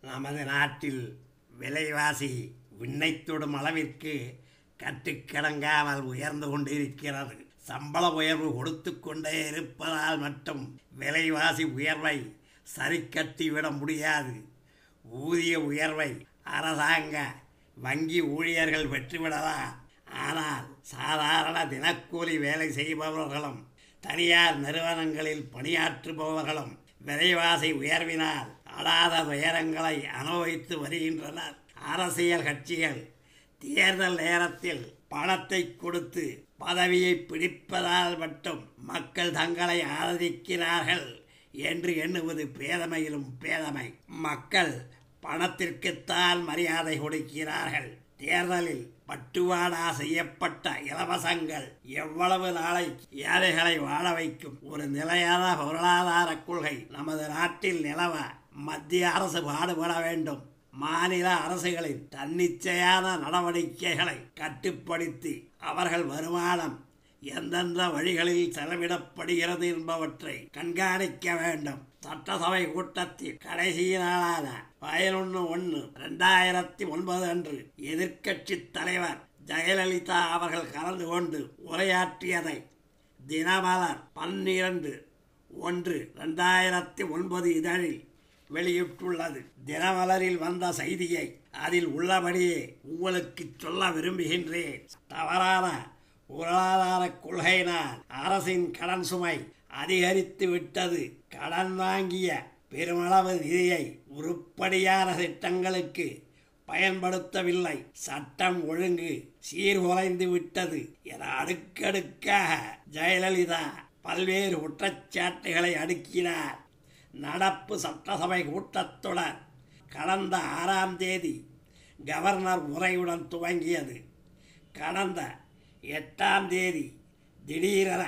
நமது நாட்டில் விலைவாசி விண்ணை தொடும் அளவிற்கு கட்டுக்கடங்காமல் உயர்ந்து கொண்டிருக்கிறது. சம்பள உயர்வு கொடுத்து கொண்டே இருப்பதால் மட்டும் விலைவாசி உயர்வை சரி கட்டிவிட முடியாது. ஊதிய உயர்வை அரசாங்க வங்கி ஊழியர்கள் பெற்றுவிடலாம். ஆனால் சாதாரண தினக்கூலி வேலை செய்பவர்களும் தனியார் நிறுவனங்களில் பணியாற்றுபவர்களும் விலைவாசி உயர்வினால் அடாத துயரங்களை அனுபவித்து வருகின்றனர். அரசியல் கட்சிகள் தேர்தல் நேரத்தில் பணத்தை கொடுத்து பதவியை பிடிப்பதால் மட்டும் மக்கள் தங்களை ஆதரிக்கிறார்கள் என்று எண்ணுவது பேதமையிலும் பேதமை. மக்கள் பணத்திற்குத்தான் மரியாதை கொடுக்கிறார்கள். தேர்தலில் பட்டுவாடா செய்யப்பட்ட இலவசங்கள் எவ்வளவு நாளை ஏழைகளை வாழ வைக்கும்? ஒரு நிலையான பொருளாதார கொள்கை நமது நாட்டில் நிலவ மத்திய அரசு பாடுபட வேண்டும். மாநில அரசுகளின் தன்னிச்சையான நடவடிக்கைகளை கட்டுப்படுத்தி அவர்கள் வருமானம் எந்தெந்த வழிகளில் செலவிடப்படுகிறது என்பவற்றை கண்காணிக்க வேண்டும். சட்டசபை கூட்டத்தில் கடைசி நாளான 11/1/2009 அன்று எதிர்க்கட்சி தலைவர் ஜெயலலிதா அவர்கள் கலந்து கொண்டு உரையாற்றியதை தினமலர் 12/1/2009 இதழில் வெளியிட்டுள்ளது. தினமலரில் வந்த செய்தியை அதில் உள்ளபடியே உங்களுக்கு சொல்ல விரும்புகின்றேன். தவறான பொருளாதார கொள்கையினால் அரசின் கடன் சுமை அதிகரித்து விட்டது. கடன் வாங்கிய பெருமளவு நிதியை உருப்படியான திட்டங்களுக்கு பயன்படுத்தவில்லை. சட்டம் ஒழுங்கு சீர்குலைந்து விட்டது என அடுக்கடுக்காக ஜெயலலிதா பல்வேறு குற்றச்சாட்டுகளை அடுக்கினார். நடப்பு சட்டசபை கூட்டத்தொடர் கடந்த 6ஆம் தேதி கவர்னர் உரையுடன் துவங்கியது. கடந்த 8ஆம் தேதி திடீரென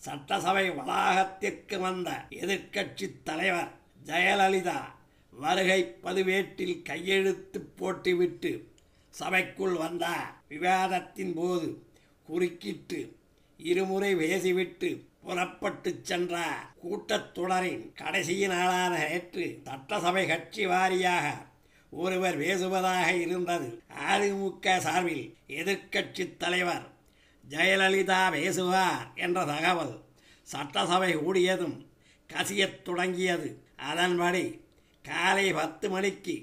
சட்டசபை வளாகத்திற்கு வந்த எதிர்க்கட்சி தலைவர் ஜெயலலிதா வருகை பதிவேட்டில் கையெழுத்து போட்டுவிட்டு சபைக்குள் வந்தார். விவாதத்தின் போது குறுக்கிட்டு இருமுறை பேசிவிட்டு புறப்பட்டு சென்றார். கூட்டத்தொடரின் கடைசி நாளான நேற்று சட்டசபை கட்சி வாரியாக ஒருவர் பேசுவதாக இருந்தது. அதிமுக சார்பில் எதிர்க்கட்சி தலைவர் ஜெயலலிதா பேசுவார் என்ற தகவல் சட்டசபை கூடியதும் கசியத் தொடங்கியது. அதன்படி காலை 10 மணிக்கு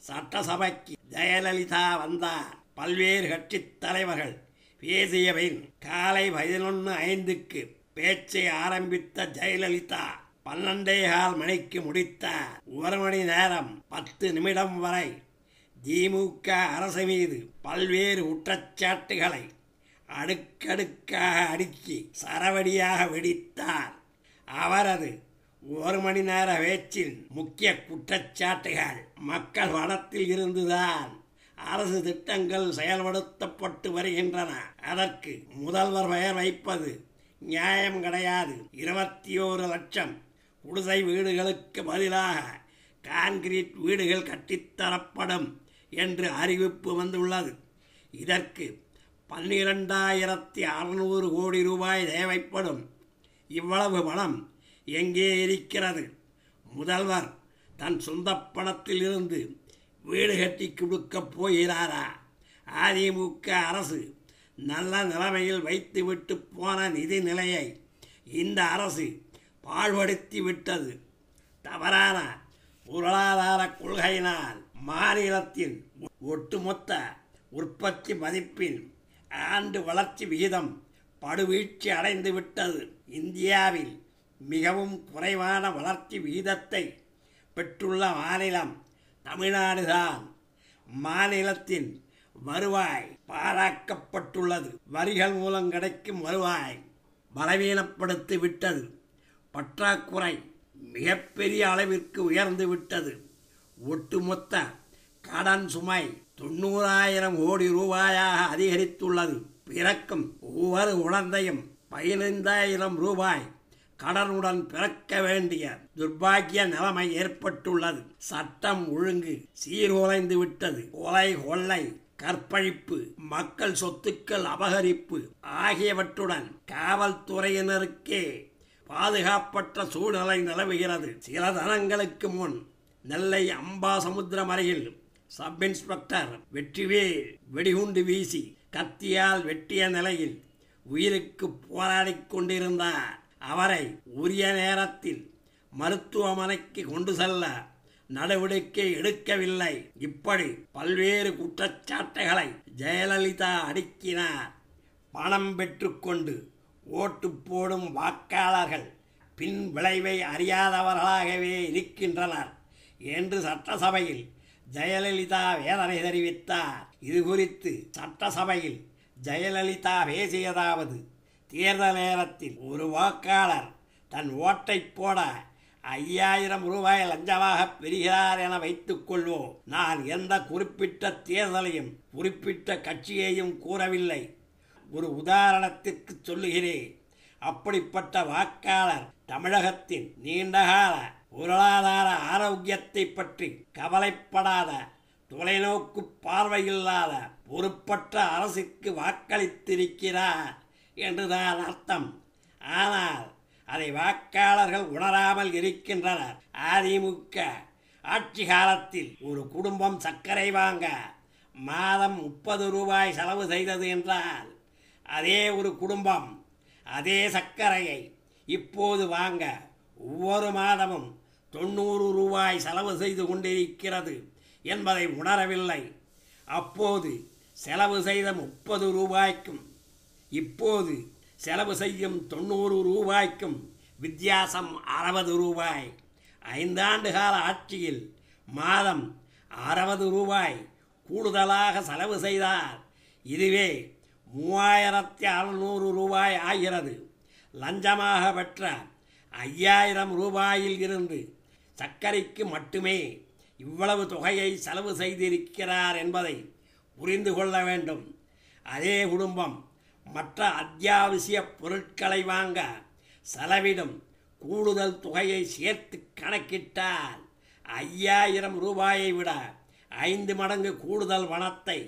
சட்டசபைக்கு ஜெயலலிதா வந்தார். பல்வேறு கட்சி தலைவர்கள் பேசிய பின் காலை 11:05க்கு பேச்சை ஆரம்பித்த ஜெயலலிதா 12:15 மணிக்கு முடித்தார். 1 மணி நேரம் 10 நிமிடம் வரை திமுக அரசு மீது பல்வேறு குற்றச்சாட்டுகளை அடுக்கடுக்காக அடுக்கி சரவடியாக வெடித்தார். அவரது 1 மணி நேர பேச்சில் முக்கிய குற்றச்சாட்டுகள் மக்கள் பணத்தில் இருந்துதான் அரசு திட்டங்கள் செயல்படுத்தப்பட்டு வருகின்றன. அதற்கு முதல்வர் பெயர் வைப்பது நியாயம் கிடையாது. 21 லட்சம் குடிசை வீடுகளுக்கு பதிலாக கான்கிரீட் வீடுகள் கட்டித்தரப்படும் என்று அறிவிப்பு வந்துள்ளது. இதற்கு 12,600 கோடி ரூபாய் தேவைப்படும். இவ்வளவு பணம் எங்கே இருக்கிறது? முதல்வர் தன் சொந்த பணத்தில் இருந்து வீடு கட்டி கொடுக்கப் போகிறாரா? அதிமுக அரசு நல்ல நிலைமையில் வைத்துவிட்டு போன நிதி நிலையை இந்த அரசு பாழ்படுத்தி விட்டது. தவறான பொருளாதார கொள்கையினால் மாநிலத்தின் ஒட்டுமொத்த உற்பத்தி மதிப்பின் ஆண்டு வளர்ச்சி விகிதம் படுவீழ்ச்சி அடைந்து விட்டது. இந்தியாவில் மிகவும் குறைவான வளர்ச்சி விகிதத்தை பெற்றுள்ள மாநிலம் தமிழ்நாடுதான். மாநிலத்தின் வருவாய் பாழாக்கப்பட்டுள்ளது. வரிகள் மூலம் கிடைக்கும் வருவாய் பலவீனப்படுத்தி விட்டது. பற்றாக்குறை மிகப்பெரிய அளவிற்கு உயர்ந்து விட்டது. ஒட்டுமொத்த கடன் சுமை 90,000 கோடி ரூபாயாக அதிகரித்துள்ளது. பிறக்கும் ஒவ்வொரு குழந்தையும் 15,000 ரூபாய் கடனுடன் பிறக்க வேண்டிய துர்பாக்கிய நிலைமை ஏற்பட்டுள்ளது. சட்டம் ஒழுங்கு சீர்குலைந்து விட்டது. கொலை, கொள்ளை, கற்பழிப்பு, மக்கள் சொத்துக்கள் அபகரிப்பு ஆகியவற்றுடன் காவல்துறையினருக்கே பாதுகாப்பற்ற சூழ்நிலை நிலவுகிறது. சில தினங்களுக்கு முன் நெல்லை அம்பாசமுத்திரம் அருகில் சப் இன்ஸ்பெக்டர் வெற்றிவேல் வெடிகுண்டு வீசி கத்தியால் வெட்டிய நிலையில் உயிருக்கு போராடிக் கொண்டிருந்தார். அவரை உரிய நேரத்தில் மருத்துவமனைக்கு கொண்டு செல்ல நடவடிக்கை எடுக்கவில்லை. இப்படி பல்வேறு குற்றச்சாட்டுகளை ஜெயலலிதா அடுக்கினார். பணம் பெற்றுக்கொண்டு ஓட்டு போடும் வாக்காளர்கள் பின் விளைவை அறியாதவர்களாகவே இருக்கின்றனர் என்று சட்டசபையில் ஜெயலலிதா வேதனை தெரிவித்தார். இது குறித்து சட்டசபையில் ஜெயலலிதா பேசியதாவது: தேர்தல் நேரத்தில் ஒரு வாக்காளர் தன் ஓட்டை போட 5000 ரூபாய் லஞ்சமாக பெறுகிறார் என வைத்துக் கொள்வோம். நான் எந்த குறிப்பிட்ட தேர்தலையும் குறிப்பிட்ட கட்சியையும் கூறவில்லை. ஒரு உதாரணத்திற்கு சொல்லுகிறேன். அப்படிப்பட்ட வாக்காளர் தமிழகத்தின் நீண்டகால பொருளாதார ஆரோக்கியத்தை பற்றி கவலைப்படாத, தொலைநோக்கு பார்வையில்லாத பொறுப்பற்ற அரசுக்கு வாக்களித்திருக்கிறார் என்றுதான் அர்த்தம். ஆனால் அதை வாக்காளர்கள் உணராமல் இருக்கின்றனர். அதிமுக ஆட்சி காலத்தில் ஒரு குடும்பம் சர்க்கரை வாங்க மாதம் 30 ரூபாய் செலவு செய்தது என்றால், அதே ஒரு குடும்பம் அதே சர்க்கரையை இப்போது வாங்க ஒவ்வொரு மாதமும் 90 ரூபாய் செலவு செய்து கொண்டிருக்கிறது என்பதை உணரவில்லை. அப்போது செலவு செய்த 30 ரூபாய்க்கும் இப்போது செலவு செய்யும் 90 ரூபாய்க்கும் வித்தியாசம் 60 ரூபாய். 5 ஆண்டு கால ஆட்சியில் மாதம் 60 ரூபாய் கூடுதலாக செலவு செய்தார். இதுவே 3600 ரூபாய் ஆகிறது. லஞ்சமாக பெற்ற 5000 ரூபாயில் இருந்து சர்க்கரைக்கு மட்டுமே இவ்வளவு தொகையை செலவு செய்திருக்கிறார் என்பதை புரிந்து கொள்ள வேண்டும். அதே குடும்பம் மற்ற அத்தியாவசிய பொருட்களை வாங்க செலவிடும் கூடுதல் தொகையை சேர்த்து கணக்கிட்டால் 5000 ரூபாயை விட 5 மடங்கு கூடுதல் பணத்தை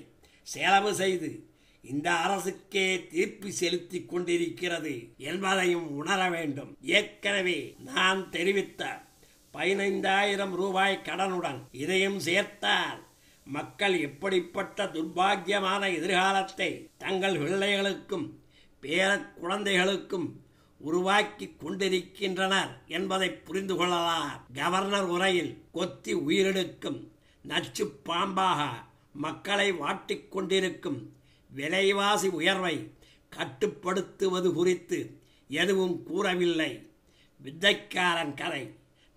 செலவு செய்து இந்த அரசுக்கே தீர்ப்பு செலுத்தி கொண்டிருக்கிறது என்பதையும் உணர வேண்டும். ஏற்கனவே நான் தெரிவித்த 15000 ரூபாய் கடனுடன் இதையும் சேர்த்தால் மக்கள் எப்படிப்பட்ட துர்பாக்கியமான எதிர்காலத்தை தங்கள் பிள்ளைகளுக்கும் பேர குழந்தைகளுக்கும் உருவாக்கி கொண்டிருக்கின்றனர் என்பதை புரிந்து கொள்ளலாம். கவர்னர் உரையில் கொத்தி உயிரெடுக்கும் நச்சு பாம்பாக மக்களை வாட்டிக் கொண்டிருக்கும் விலைவாசி உயர்வை கட்டுப்படுத்துவது குறித்து எதுவும் கூறவில்லை. வித்தைக்காரன் கதை.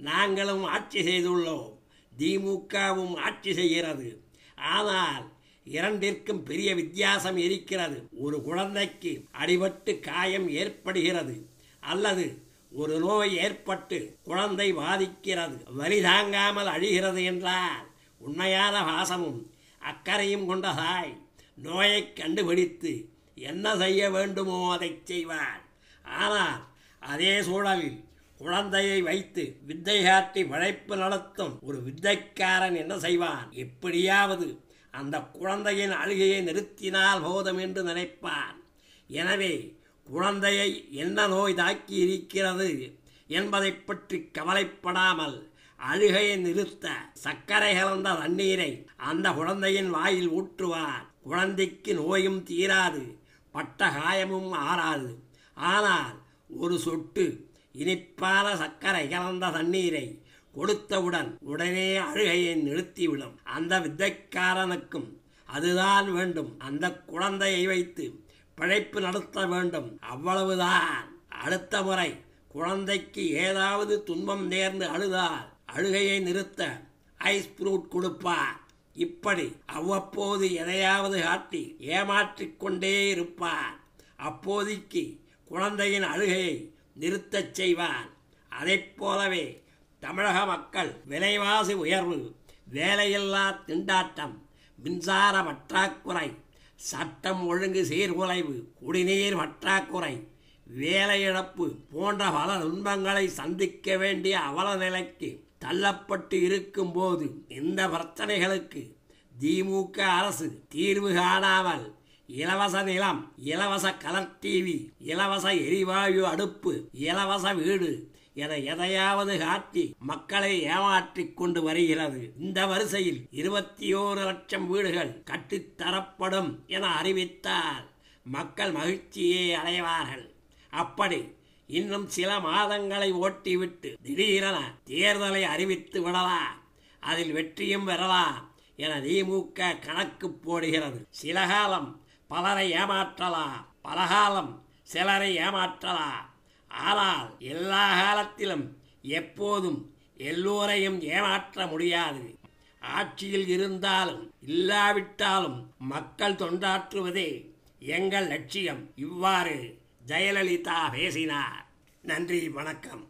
நாங்களும் ஆட்சி செய்துள்ளோம், திமுகவும் ஆட்சி செய்கிறது. ஆனால் இரண்டிற்கும் பெரிய வித்தியாசம் இருக்கிறது. ஒரு குழந்தைக்கு அடிபட்டு காயம் ஏற்படுகிறது அல்லது ஒரு நோய் ஏற்பட்டு குழந்தை பாதிக்கிறது, வலி தாங்காமல் அழிகிறது என்றால் உண்மையான பாசமும் அக்கறையும் கொண்ட தாய் நோயை கண்டுபிடித்து என்ன செய்ய வேண்டுமோ அதை செய்வார். ஆனால் அதே சூழலில் குழந்தையை வைத்து வித்தை காட்டி உழைப்பு நடத்தும் ஒரு வித்தைக்காரன் என்ன செய்வான்? எப்படியாவது அந்த குழந்தையின் அழுகையை நிறுத்தினால் போதும் என்று நினைப்பான். எனவே குழந்தையை என்ன நோய் தாக்கி இருக்கிறது என்பதை பற்றி கவலைப்படாமல் அழுகையை நிறுத்த சர்க்கரை கலந்த தண்ணீரை அந்த குழந்தையின் வாயில் ஊற்றுவார். குழந்தைக்கு நோயும் தீராது, பட்ட காயமும் ஆறாது. ஆனால் ஒரு சொட்டு இனிப்பான சர்க்கரை கலந்த தண்ணீரை கொடுத்தவுடன் உடனே அழுகையை நிறுத்திவிடும். அந்த வித்தைக்காரனுக்கும் அதுதான் வேண்டும். அந்த குழந்தையை வைத்து பிழைப்பு நடத்த வேண்டும், அவ்வளவுதான். அடுத்த முறை குழந்தைக்கு ஏதாவது துன்பம் நேர்ந்து அழுதால் அழுகையை நிறுத்த ஐஸ் ஃப்ரூட் கொடுப்பார். இப்படி அவ்வப்போது எதையாவது காட்டி ஏமாற்றிக் கொண்டே இருப்பார். அப்போதைக்கு குழந்தையின் அழுகையை நிறுத்தச் செய்வார். அதை போலவே தமிழக மக்கள் விலைவாசி உயர்வு, வேலையில்லா திண்டாட்டம், மின்சார பற்றாக்குறை, சட்டம் ஒழுங்கு சீர்குலைவு, குடிநீர் பற்றாக்குறை, வேலையிழப்பு போன்ற பல துன்பங்களை சந்திக்க வேண்டிய அவல நிலைக்கு தள்ளப்பட்டு இருக்கும்போது இந்த பிரச்சனைகளுக்கு திமுக அரசு தீர்வு காணாமல் இலவச நிலம், இலவச கலர் டிவி, இலவச எரிவாயு அடுப்பு, இலவச வீடு என எதையாவது காட்டி மக்களை ஏமாற்றிக் கொண்டு வருகிறது. இந்த வரிசையில் 21 லட்சம் வீடுகள் கட்டித்தரப்படும் என அறிவித்தால் மக்கள் மகிழ்ச்சியை அடைவார்கள். அப்படி இன்னும் சில மாதங்களை ஓட்டிவிட்டு திடீரென தேர்தலை அறிவித்து விடலாம், அதில் வெற்றியும் பெறலாம் என திமுக கணக்கு போடுகிறது. சில காலம் பலரை ஏமாற்றலாம், பல காலம் சிலரை ஏமாற்றலாம். ஆனால் எல்லா காலத்திலும் எப்போதும் எல்லோரையும் ஏமாற்ற முடியாது. ஆட்சியில் இருந்தாலும் இல்லாவிட்டாலும் மக்கள் தொண்டாற்றுவதே எங்கள் லட்சியம். இவ்வாறு ஜெயலலிதா பேசினார். நன்றி, வணக்கம்.